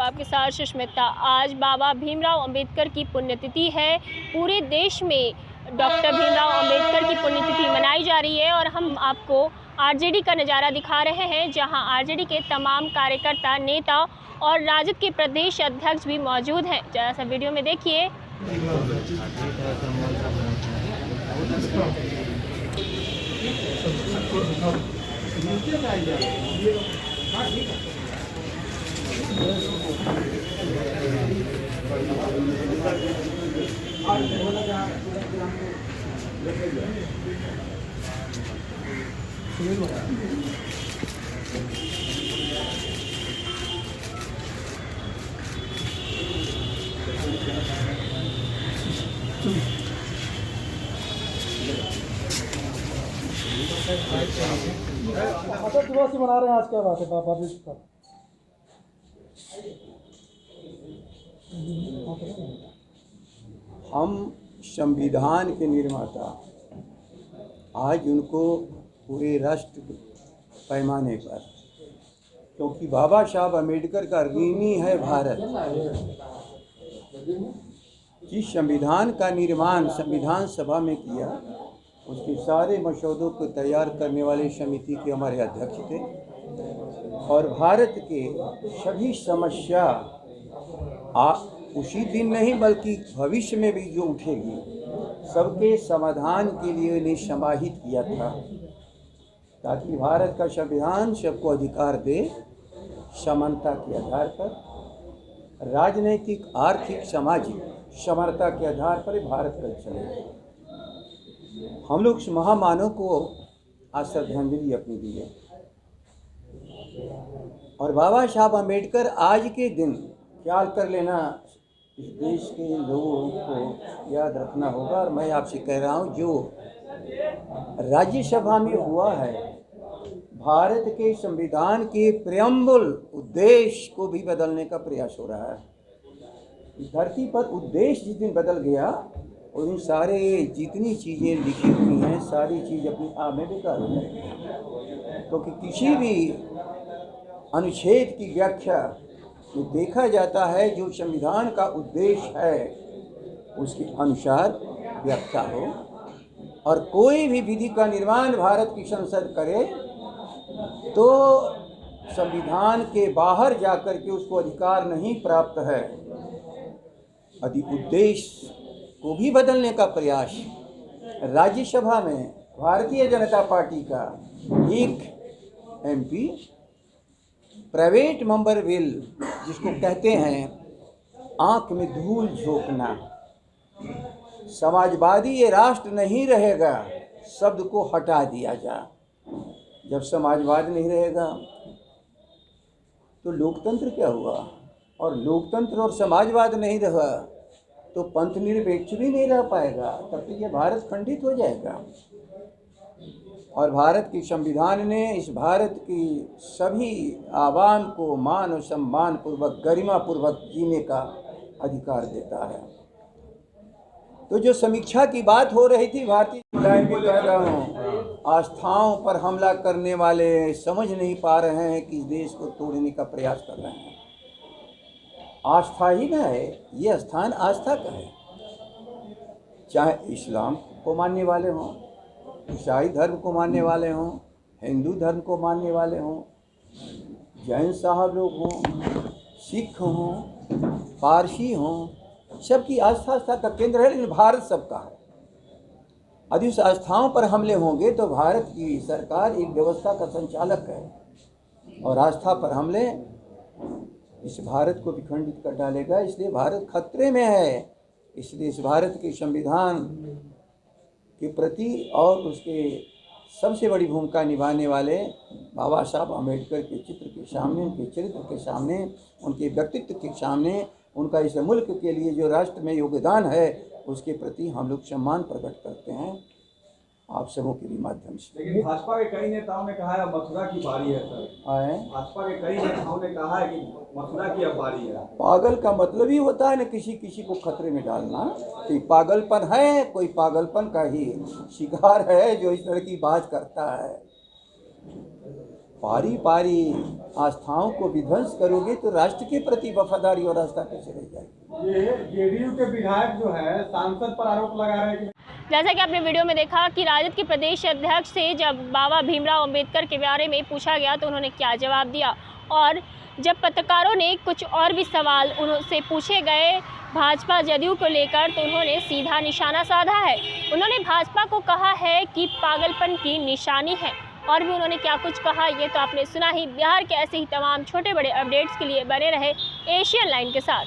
आपके साथ सुष्मिता। आज बाबा भीमराव अंबेडकर की पुण्यतिथि है। पूरे देश में डॉक्टर भीमराव अंबेडकर की पुण्यतिथि मनाई जा रही है और हम आपको आरजेडी का नज़ारा दिखा रहे हैं, जहां आरजेडी के तमाम कार्यकर्ता, नेता और राजद के प्रदेश अध्यक्ष भी मौजूद हैं। जरा सा वीडियो में देखिए। दिवस ही मना रहे हैं। आज क्या बात है बाबा जी का? हम संविधान के निर्माता, आज उनको पूरे राष्ट्र पैमाने पर, क्योंकि बाबा साहब अम्बेडकर का ऋणी है भारत। जिस संविधान का निर्माण संविधान सभा में किया, उसके सारे मसौदों को तैयार करने वाले समिति के हमारे अध्यक्ष थे और भारत के सभी समस्या उसी दिन नहीं बल्कि भविष्य में भी जो उठेगी, सबके समाधान के लिए उन्हें समाहित किया था, ताकि भारत का संविधान सबको अधिकार दे, समानता के आधार पर, राजनीतिक, आर्थिक, सामाजिक समता के आधार पर भारत का चले। हम लोग इस महामानव को आज श्रद्धांजलि अपनी दी है और बाबा साहब अम्बेडकर आज के दिन ख्याल कर लेना, इस देश के लोगों को याद रखना होगा। और मैं आपसे कह रहा हूँ, जो राज्यसभा में हुआ है, भारत के संविधान के प्रेम्बल उद्देश्य को भी बदलने का प्रयास हो रहा है। इस धरती पर उद्देश्य जिस दिन बदल गया, और इन सारे जितनी चीज़ें लिखी हुई हैं, सारी चीज़ अपने आप में बेकार हो जाएगी। क्योंकि किसी भी अनुच्छेद की व्याख्या में देखा जाता है, जो संविधान का उद्देश्य है उसके अनुसार व्याख्या हो, और कोई भी विधि का निर्माण भारत की संसद करे तो संविधान के बाहर जाकर के उसको अधिकार नहीं प्राप्त है। यदि उद्देश्य को भी बदलने का प्रयास राज्यसभा में भारतीय जनता पार्टी का एक एमपी प्राइवेट मेंबर बिल, जिसको कहते हैं आंख में धूल झोंकना, समाजवादी ये राष्ट्र नहीं रहेगा, शब्द को हटा दिया जा। जब समाजवाद नहीं रहेगा तो लोकतंत्र क्या हुआ, और लोकतंत्र और समाजवाद नहीं रहा तो पंथ निरपेक्ष भी नहीं रह पाएगा, तब तो ये भारत खंडित हो जाएगा। और भारत की संविधान ने इस भारत की सभी आवाम को मान और सम्मान पूर्वक, गरिमा पूर्वक जीने का अधिकार देता है। तो जो समीक्षा की बात हो रही थी, भारतीय लाइन में कह रहा हूँ, आस्थाओं पर हमला करने वाले समझ नहीं पा रहे हैं कि इस देश को तोड़ने का प्रयास कर रहे हैं। आस्था ही न है, ये स्थान आस्था का है। चाहे इस्लाम को मानने वाले हों, ईसाई धर्म को मानने वाले हों, हिंदू धर्म को मानने वाले हों, जैन साहब लोग हों, सिख हों, पारसी हों, सबकी आस्था का केंद्र है, लेकिन भारत सबका है। यदि उस आस्थाओं पर हमले होंगे तो भारत की सरकार एक व्यवस्था का संचालक है, और आस्था पर हमले इस भारत को विखंडित कर डालेगा। इसलिए भारत खतरे में है। इसलिए इस भारत के संविधान के प्रति और उसके सबसे बड़ी भूमिका निभाने वाले बाबा साहब अम्बेडकर के चित्र के सामने, उनके चरित्र के सामने, उनके व्यक्तित्व के सामने, उनका इस मुल्क के लिए जो राष्ट्र में योगदान है, उसके प्रति हम लोग सम्मान प्रकट करते हैं आप सबों के भी माध्यम से। लेकिन भाजपा के कई नेताओं ने कहा है मथुरा की बारी है सर। भाजपा के कई नेताओं ने कहा है कि मथुरा की अब बारी है। पागल का मतलब ही होता है ना किसी को खतरे में डालना। कि पागलपन है, कोई पागलपन का ही शिकार है जो इस तरह की बात करता है। पारी पारी आस्थाओं को विध्वंस करोगे तो राष्ट्र के प्रति वफादारी और आस्था कैसे रह जाएगी। ये जेडीयू के विधायक जो है सांसद पर आरोप लगा रहे हैं कि जैसा कि आपने वीडियो में देखा कि राजद के प्रदेश अध्यक्ष से जब बाबा भीमराव अंबेडकर के बारे में पूछा गया तो उन्होंने क्या जवाब दिया, और जब पत्रकारों ने कुछ और भी सवाल उनसे पूछे गए भाजपा जदयू को लेकर तो उन्होंने सीधा निशाना साधा है। उन्होंने भाजपा को कहा है कि पागलपन की निशानी है, और भी उन्होंने क्या कुछ कहा ये तो आपने सुना ही। बिहार के ऐसे ही तमाम छोटे बड़े अपडेट्स के लिए बने रहे एशियन लाइन के साथ।